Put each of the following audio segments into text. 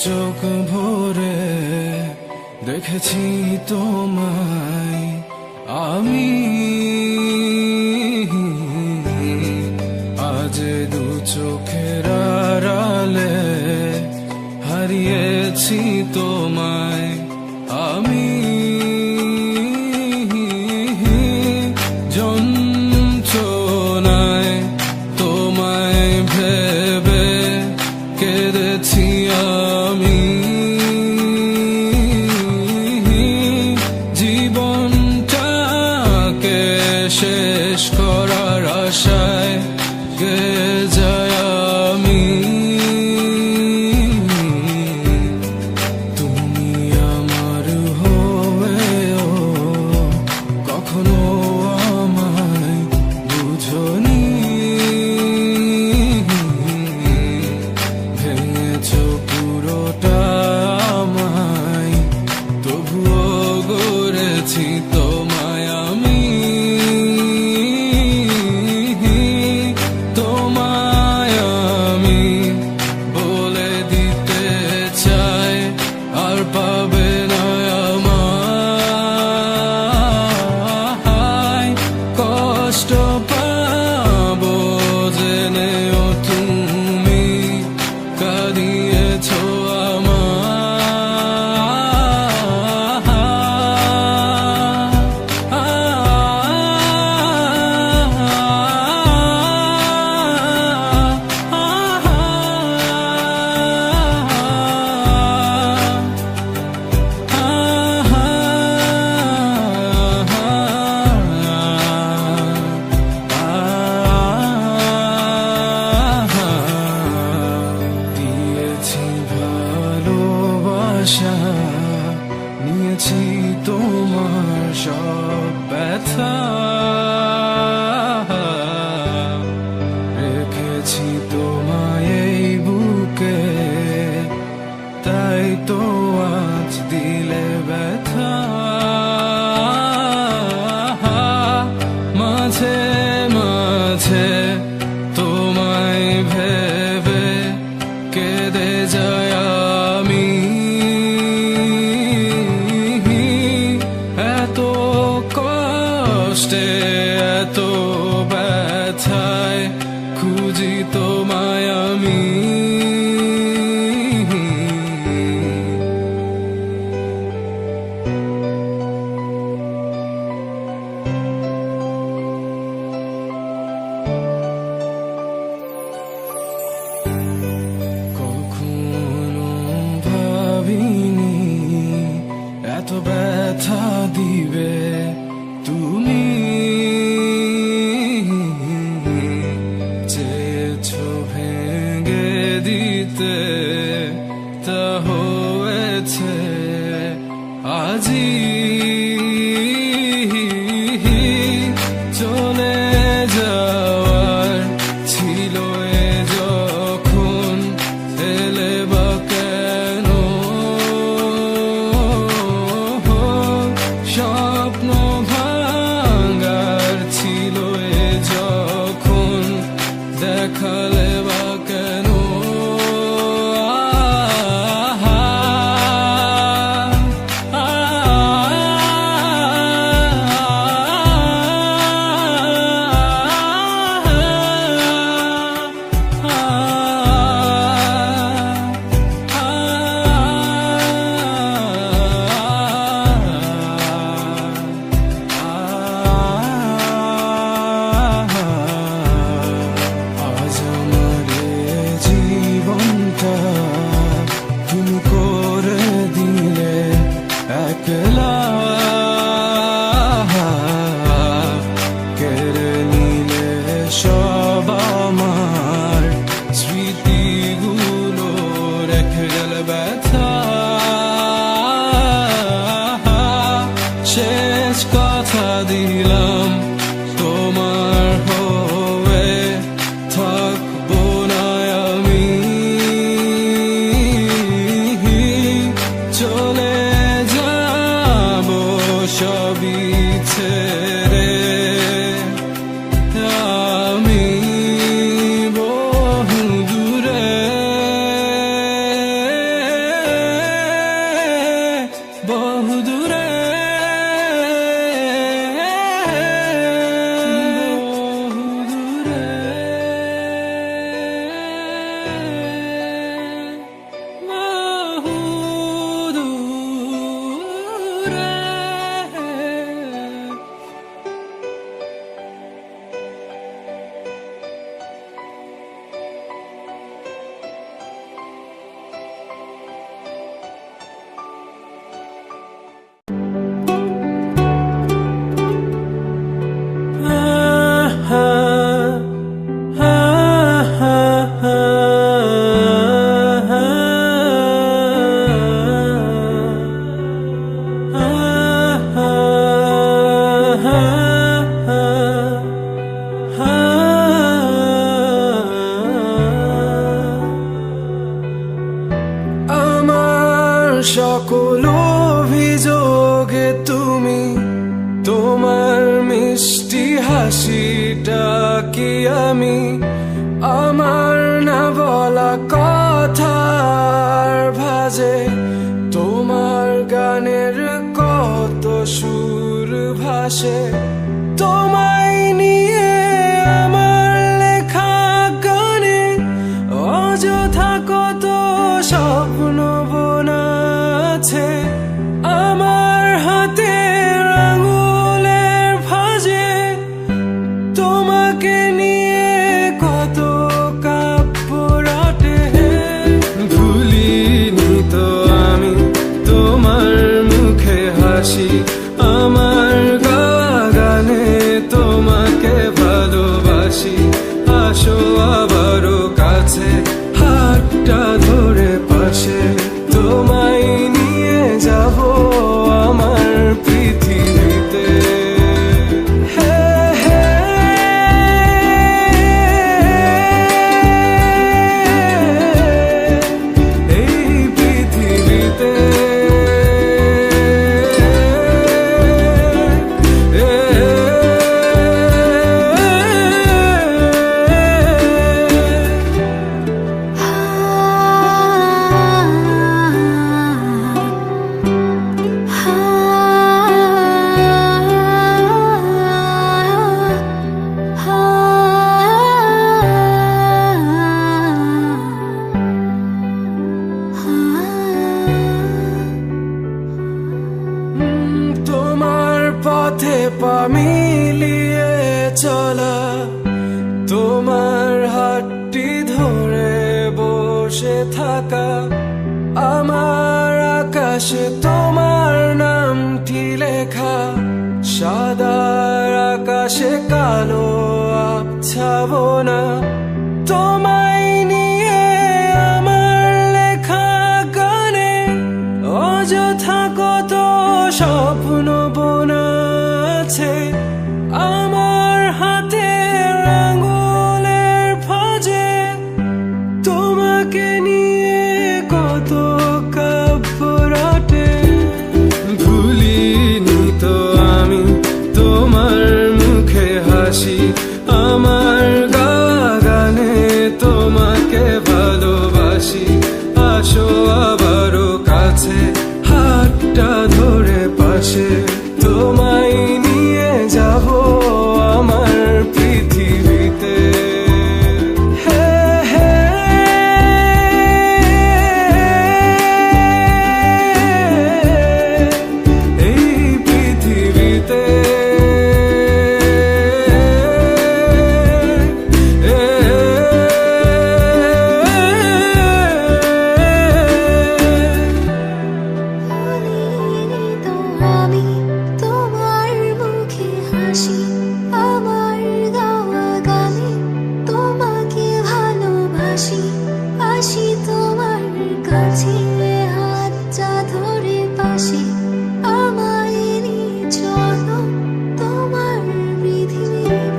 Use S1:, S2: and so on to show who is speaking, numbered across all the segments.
S1: চোখ ভরে দেখেছি তোমায় আমি, আজ দু চোখের আড়ালে হারিয়েছি তোমায় আমি। যন্ত্রণায় তোমায় ভেবে কেঁদেছি আমি, জীবনটাকে শেষ করার আশায় গেয়ে যায় আমি। তুমি আমার হয়েও কখনো আমায় বুঝোনি, ভেঙেছো পুরোটা আমায়, তবুও গড়েছি তোমায় আমি। তোমায় আমি বলে দিতে চাই আর পাবে না আমায়, কষ্ট পাবো জেনেও তুমি কাঁদিয়েছো নিয়েছি তোমার সব ব্যথা, রেখেছি তোমায় এই বুকে, তাই তো আজ দিলে ব্যথা। মাঝে মাঝে তোমায় ভেবে কেঁদে যায় আমি, এত কষ্টে এত ব্যথায় খুঁজি তোমায় আমি। কখনো ভাবিনি এত ব্যথা দিবে তুমি, চেয়েছো ভেঙে দিতে তা হয়েছে আজি। চলে যাওয়ার ছিল এ যখন এলে বা কেন, স্বপ্ন ভাঙার ছিল এ যখন দেখালে বা কেন। তুমি করে দিলে একলা, কেড়ে নিলে সব আমার স্মৃতিগুলো, রেখে গেলে ব্যথা। শেষ কথা দিলাম তোমার হয়ে থাকবো না আমি, চলে যাবো সবই ছেড়ে আমি বহু দূরে। সকল অভিযোগে তুমি, তোমার মিষ্টি হাসিটা কি আমি আমার না বলা কথার ভাজে, তোমার গানের কত সুর ভাসে, তোমায় নিয়ে আমার লেখা গানে অযথা কত স্বপ্ন বোনা আছে, আমার হাতের আঙুলের ভাঁজে তোমাকে নিয়ে কত কাব্য রটে। ভুলিনি তো আমি তোমার মুখে হাসি, আমার গাওয়া গানে তোমাকে ভালোবাসি। আসো আবারও কাছে, হাতটা ধরে পাশে, তোমায় নিয়ে যাব আমার পৃথিবীতে। এই পৃথিবীতে তোমার পথে পা মিলিয়ে চলা, তোমার হাতটি ধরে বসে থাকা, আমার আকাশে তোমার নামটি লেখা, সাদার আকাশে কালো আবছাবনা, তোমায় নিয়ে আমার লেখা গানে অযথা কত স্বপ্ন বোনা আছে, আমার হাতের আঙুলের ভাঁজে তোমাকে নিয়ে কত কাব্য রটে। ভুলিনি তো আমি তোমার মুখে হাসি, আমার গাওয়া গানে তোমাকে ভালোবাসি। আসো আবারও কাছে, হাতটা ধরে পাশে, তোমায় নিয়ে যাব আমার পৃথিবীতে। এই পৃথিবীতে
S2: আমি তোমার মুখে হাসি, আমার গাওয়া গানে তোমাকে ভালোবাসি। আসি তোমার কাছে, হাতটা ধরে পাশে, আমায় নিয়ে চলো তোমার পৃথিবীতে।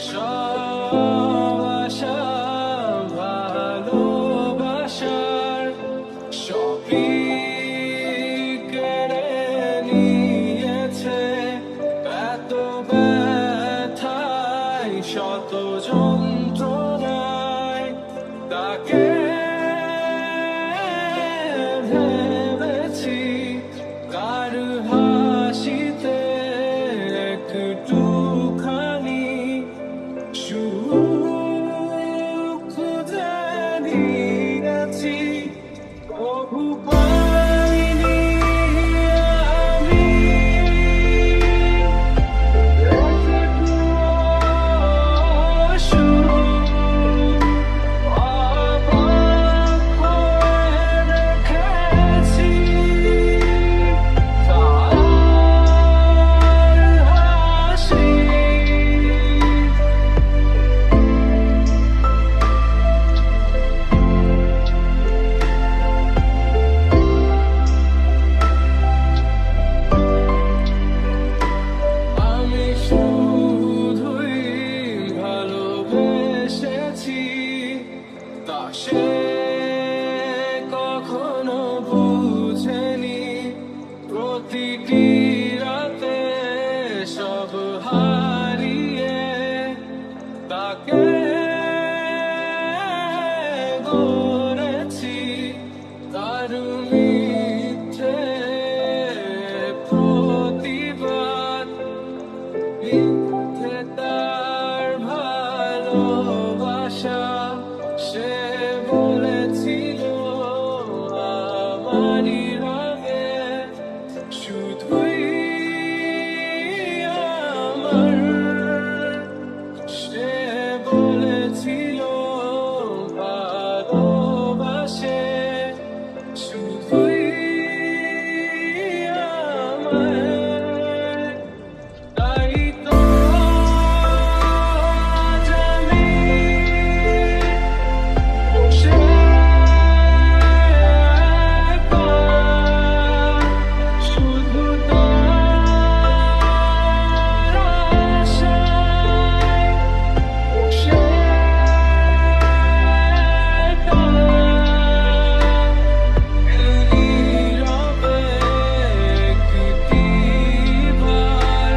S1: সব আশা ভালোবাসার সবই কেড়ে নিয়েছে, এত ব্যথায় শত যন্ত্রণায় তাকে ভেবেছি কার হাসিতে একটুখানি সুখ খুঁজে নিয়েছি, তবু পাইনি আমি একটুও সুখ। অবাক হয়ে দেখেছি তার হাসি। আমি শুধুই ভালোবেসেছি, তা সে কখনো বুঝেনি। প্রতিটি রাতে সব হারিয়ে তাকে গড়েছি, তার মিথ্যে প্রতিবাদ, মিথ্যে তার ভালোবাসা। সে বলেছিল আমারই রঙে শুধুই আমার, সে বলেছিল ভালোবাসে শুধুই আমায়। তাই তো আজ আমি বসে একা, শুধু তার আশায় বসে একা। নীরবে একটিবার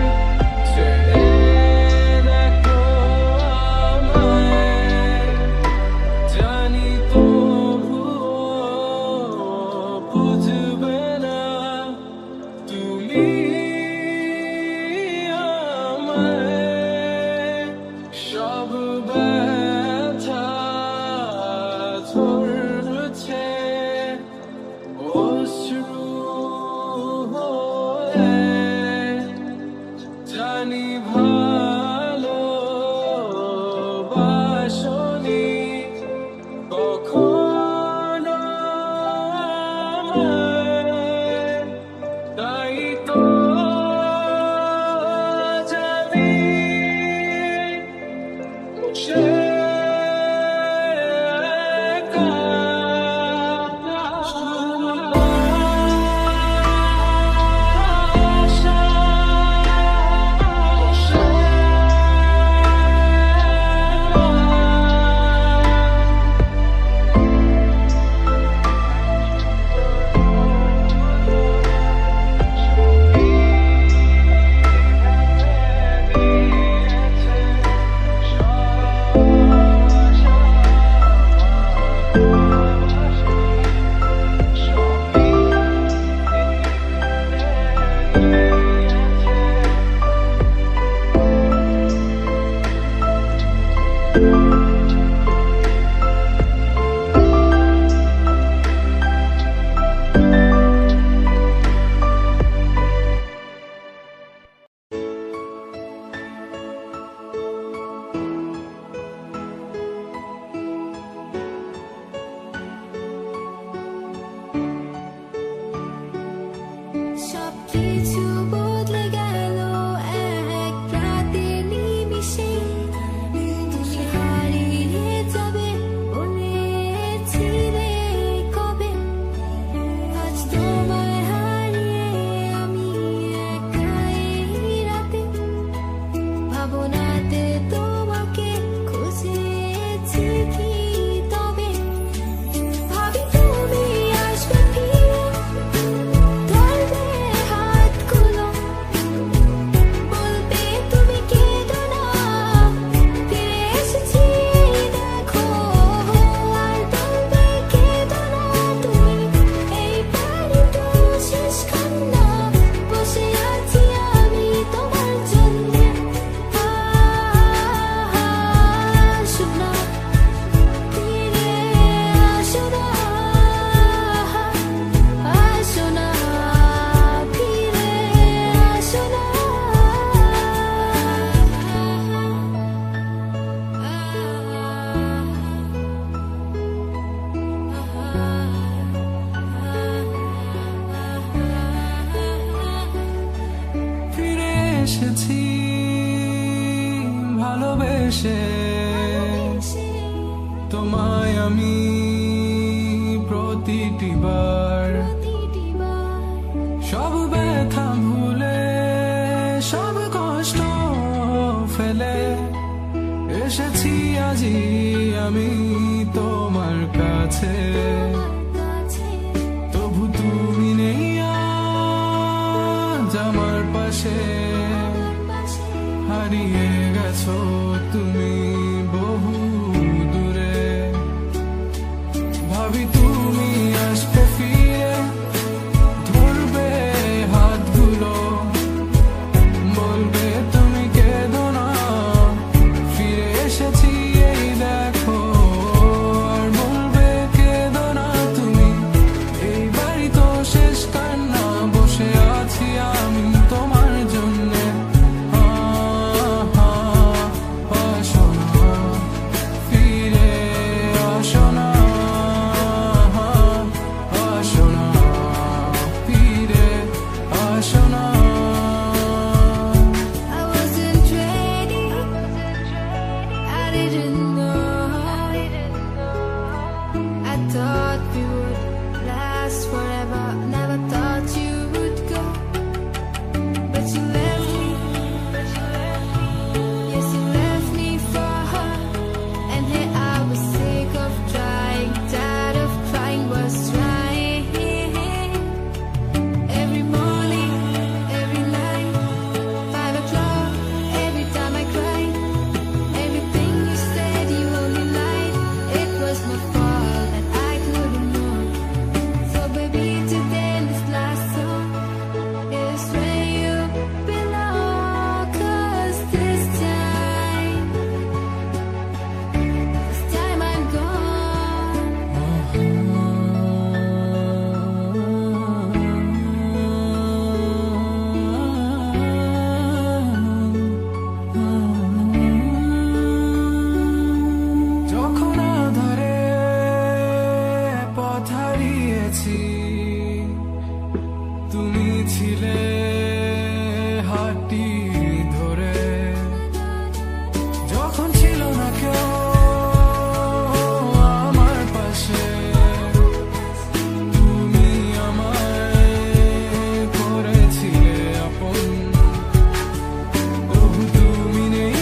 S1: চেয়ে দেখো আমায়, জানি তবুও বুঝবে না তুমি আমায়। সব ব্যথা ঝরছে অশ্রু হয়ে, জানি ভালোবাসনি কখনো আমায়। তাই তো আজ আমি বসে একা, শুধু তার ভালোবেসে তোমায় আমি প্রতিটি বার সব ব্যথা ভুলে সব কষ্ট ফেলে এসেছি আজি আমি তোমার কাছে তবু তুমি নেই আজ আমার পাশে হারিয়ে গেছো তুমি বহু দূরে ভাবি তুমি আসবে ফিরে ধরবে হাতগুলো বলবে তুমি কেঁদো না ফিরে এসেছি এই দেখো আর বলবে কেঁদো না তুমি এই বাড়ি তো শেষ কান্না বসে আছি আমি তোমার জন্যে আসো না ফিরে আসো না আসো না ফিরে আসো না
S2: I wasn't ready. I didn't know. I thought we would last forever. Never thought you would go. But you left me. Yes, you left me for her. And here I was sick of trying, tired of trying, was trying. Every morning, every night, 5 o'clock, every time I cried. Everything you said, you only lied. It was my fault that I couldn't know. So baby, today this last song is where you belong. 'Cause this time I'm gone.
S1: যখন আধারে পথ হারিয়েছি তুমি ছিলে হাতটি ধরে যখন ছিল না কেউ আমার পাশে তুমি আমায় করেছিলে আপন তবু তুমি নেই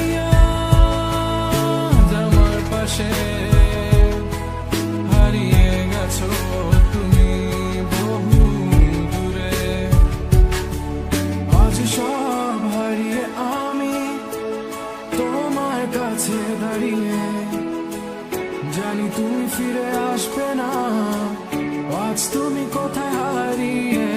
S1: আজ আমার পাশে হারিয়ে গেছো তুমি বহু দূরে আজ সব হারিয়ে আমি তোমার কাছে দাঁড়িয়ে জানি তুমি ফিরে আসবে না আজ তুমি কোথায় হারিয়ে